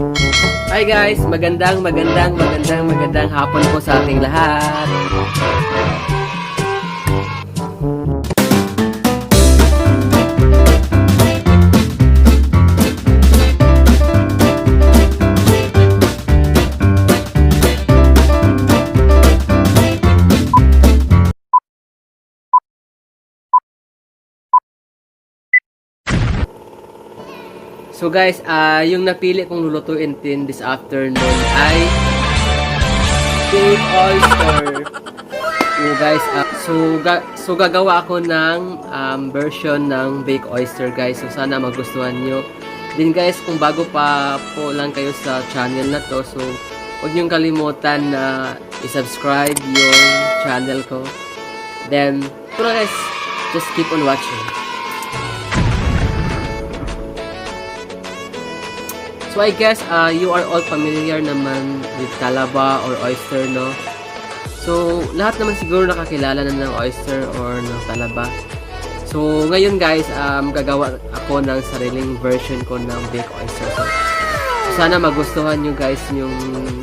Hi guys, magandang hapon po sa ating lahat. So guys, yung napili kong lulutuin din this afternoon ay baked oyster. So guys, so gagawa ako ng version ng baked oyster guys. So sana magustuhan nyo. Din guys, kung bago pa po lang kayo sa channel na to, so huwag niyong kalimutan na i-subscribe yung channel ko. Then, guys, just keep on watching. So I guess you are all familiar naman with talaba or oyster, no? So lahat naman siguro nakakilala na ng oyster or ng talaba. So ngayon guys, gagawa ako ng sariling version ko ng baked oyster. So sana magustuhan nyo guys yung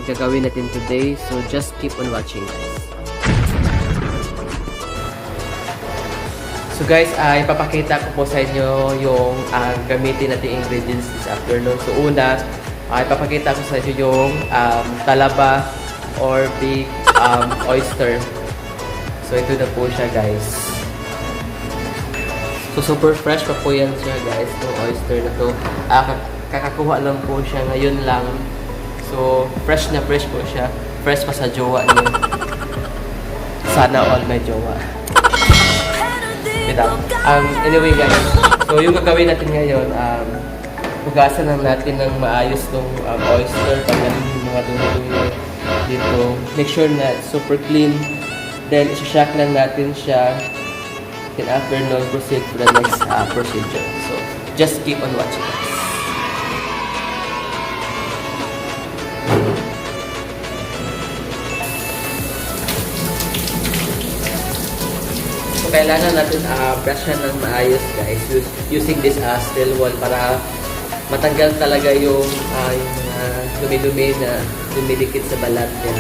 gagawin natin today. So just keep on watching guys. So guys, ipapakita ko po sa inyo yung gamitin natin ingredients this afternoon. So una, ipapakita ko sa inyo yung talaba or baked oyster. So ito na po siya guys. So super fresh pa po yan siya guys, yung oyster na to. Kakakuha lang po siya ngayon lang. So fresh na fresh po siya. Fresh pa sa jowa niyo. Sana all may jowa. Anyway guys, so yung gagawin natin ngayon, hugasan lang natin ng maayos tong oyster, tanggalin yung mga dumi-dumi dito. Make sure na super clean. Then isa-shock lang natin siya. Then after nun, proceed to the next procedure. So just keep on watching guys. So, kailangan natin brushan ng maayos guys using this steel wool para matanggal talaga yung mga dumi-dumi na dumidikit sa balat niya.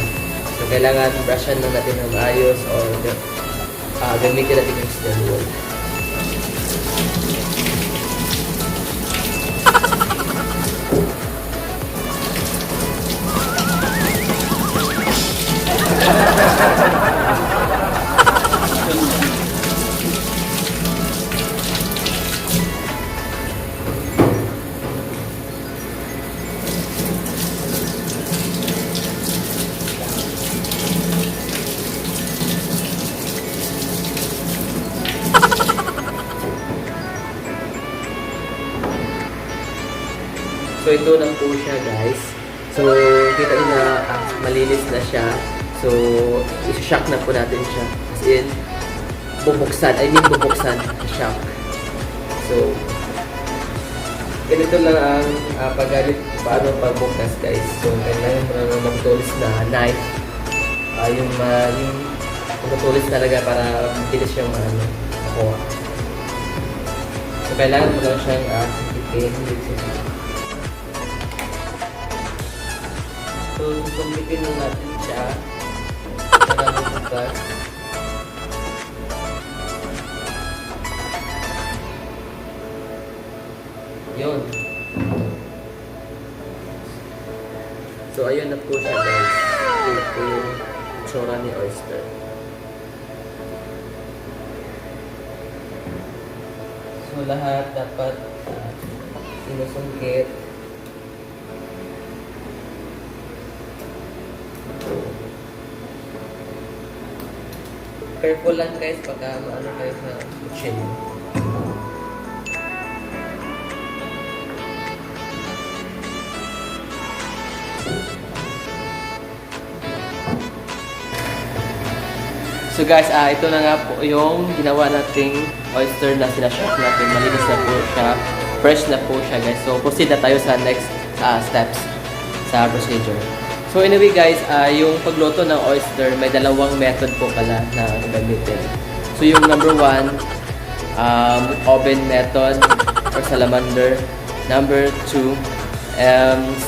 So kailangan brushan lang natin ng maayos or gamitin natin yung steel wool. So ito lang po siya guys. So kita niyo na malinis na siya. So i-shock na po natin siya. As in bubuksan, bubuksan shock. So ganito lang ang paano pagbukas guys. So kailangan mo na magtulis na knife. Yung magtulis talaga para bilis siyang makuha. So kailangan mo lang siyang ipitin. So, sumpitin lang natin siya para mabukas. Yun. So, ayun na po siya guys. Ito yung itsura ni oyster. So, lahat dapat sinusungkit. Careful lang guys pagka maano kayo sa kutsilyo. So guys, ito na nga po yung ginawa nating oyster na sinashock natin. Malinis na po siya. Fresh na po siya guys. So proceed na tayo sa next steps sa procedure. So anyway guys, yung pagluto ng oyster, may dalawang method po pala na gamitin. So yung number 1, oven method or salamander. Number 2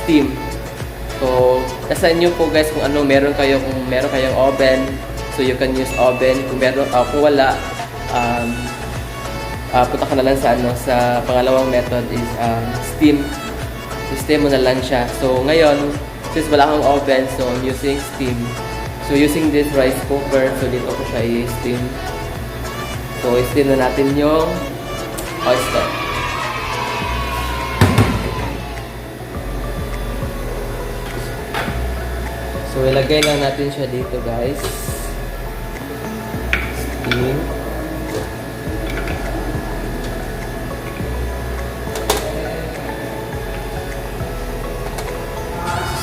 steam. So, nasa inyo po guys kung ano meron kayong oven, so you can use oven. Kung kung wala, punta ka na lang sa pangalawang method is steam. So, steam mo na lang siya. So, ngayon, since wala akong oven, so I'm using steam. So, using this rice cooker, so dito ko siya i-steam. So, i-steam na natin yung oyster. So, ilagay lang natin siya dito, guys. Steam.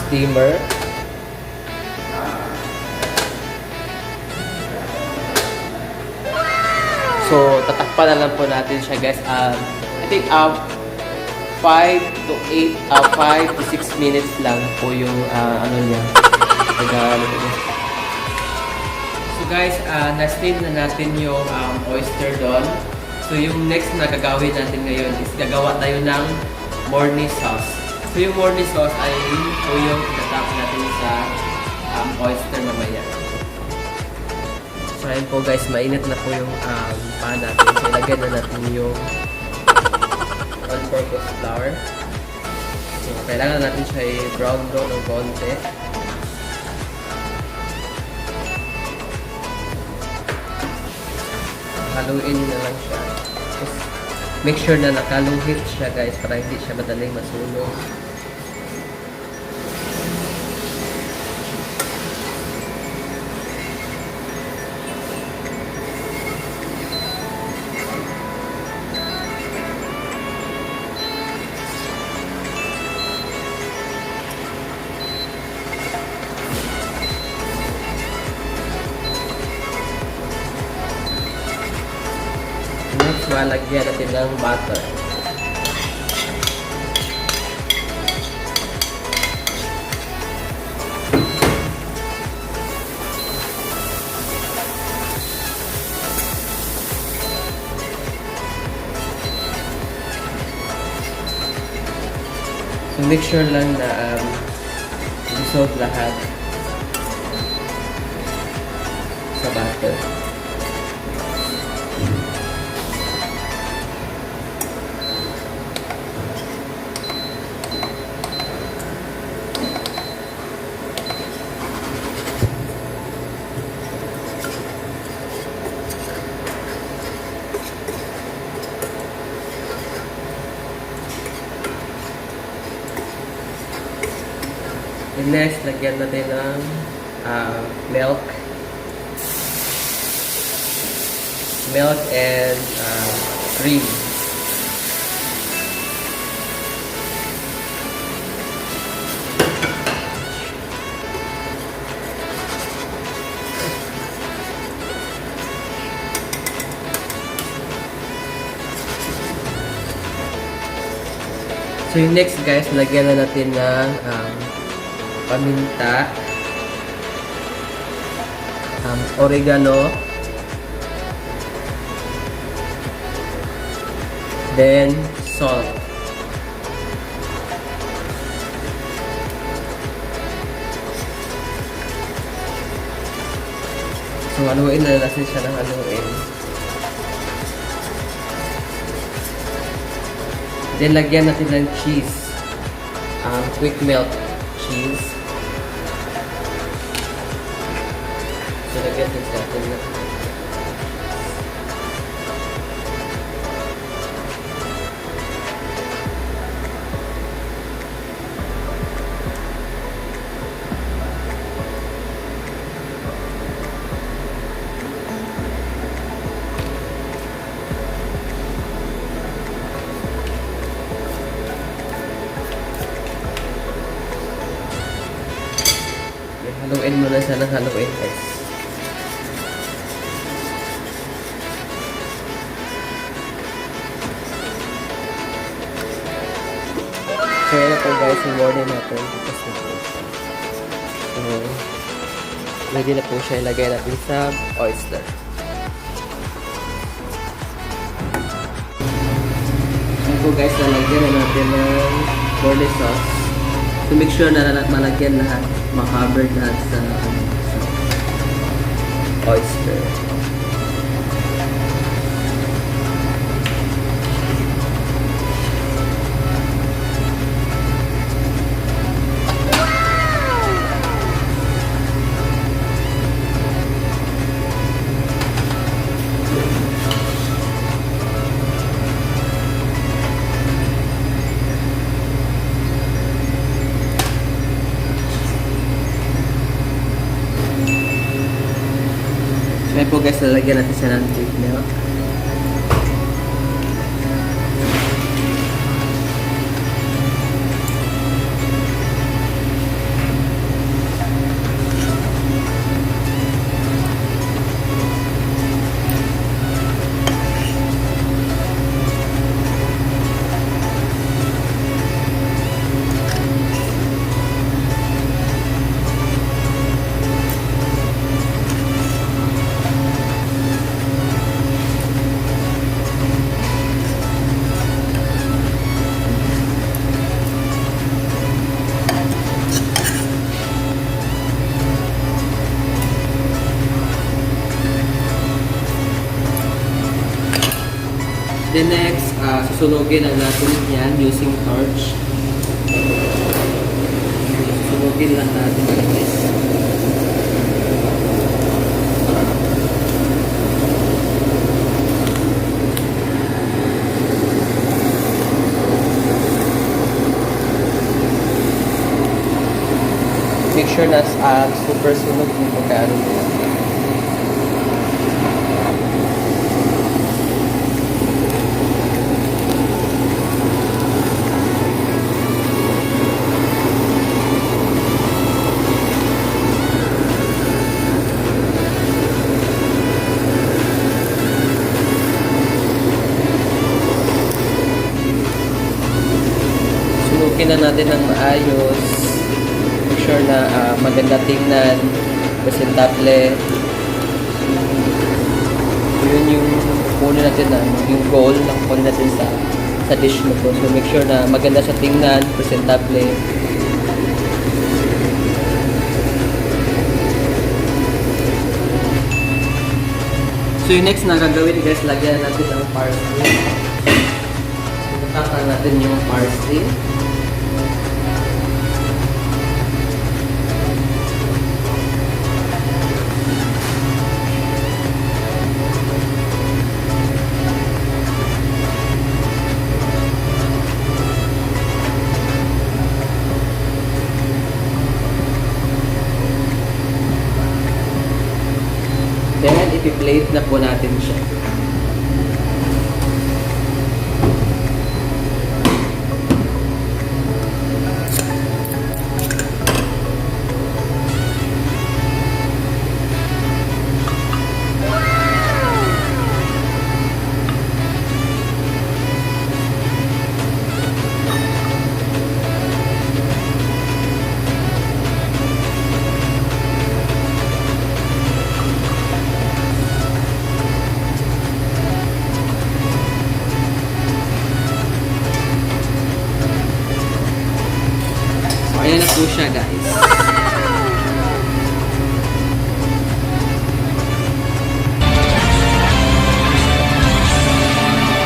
Steamer. So, tatakpan na lang po natin siya, guys. I think 5 to 6 minutes lang po yung ano niya. So, guys, na-steam na natin yung oyster doon. So, yung next na gagawin natin ngayon is gagawa tayo ng Mornay sauce. So, yung Mornay sauce ay yun po yung itatap natin sa oyster mamaya. So, ayun po guys, mainit na po yung pan natin. So, ilagay na natin yung all-purpose flour. So, kailangan natin siya i-brown doon ng konti. Haluin nyo na lang siya. Just make sure na nakalong heat siya guys para hindi siya madaling masunog. Next, malagyan natin ng butter. So, make sure lang na dissolve lahat sa butter. And next, lagyan natin ng milk. Milk and cream. So yung next guys, lagyan na natin ng paminta, oregano, then salt. So haluin na natin siya ng haluin. Then lagyan natin ng cheese, quick melt cheese. So, lagyan din natin na. Haluin mo na siya ng haluin guys. So, yan na po guys, yung morning natin. So, ready na po siya. Ilagay natin sa oyster. So guys, nalagyan na natin ng morning sauce. So make sure na malagyan lahat, ma-cover lahat sa oyster. Ngayon po guys, lalagyan natin siya ng drip milk. Then next, susunugin na natin yan using torch. Susunugin lang natin guys. Make sure na super sunog yung pagkaano niya. Sunugin na natin ng maayos. Make sure na maganda tingnan, presentable. Yun yung kunin natin na yung goal na kunin natin sa dish mo po. So make sure na maganda siya tingnan, presentable. So yung next na gagawin guys, lagyan natin ang parsley. So tatang natin yung parsley. Then, ipi-plate na po natin siya. Ayan na po siya guys.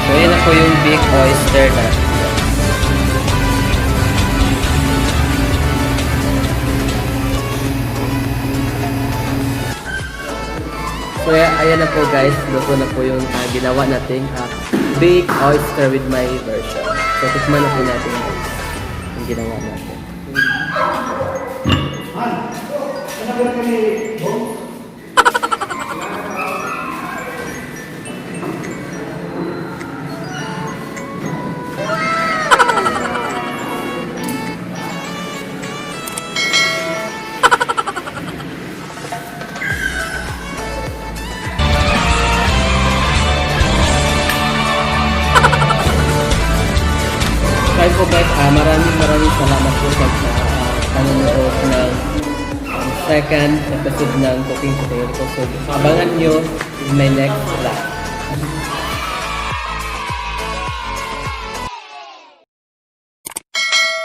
So ayan na po yung baked oyster na. So ayan na po guys. Luto na po yung ginawa nating baked oyster with my version. So tikman na po natin guys yung ginawa natin. Kaya po guys, maraming salamat po sa panonood ng second episode ng Cooking Tutorial ko. So, abangan nyo in my next vlog.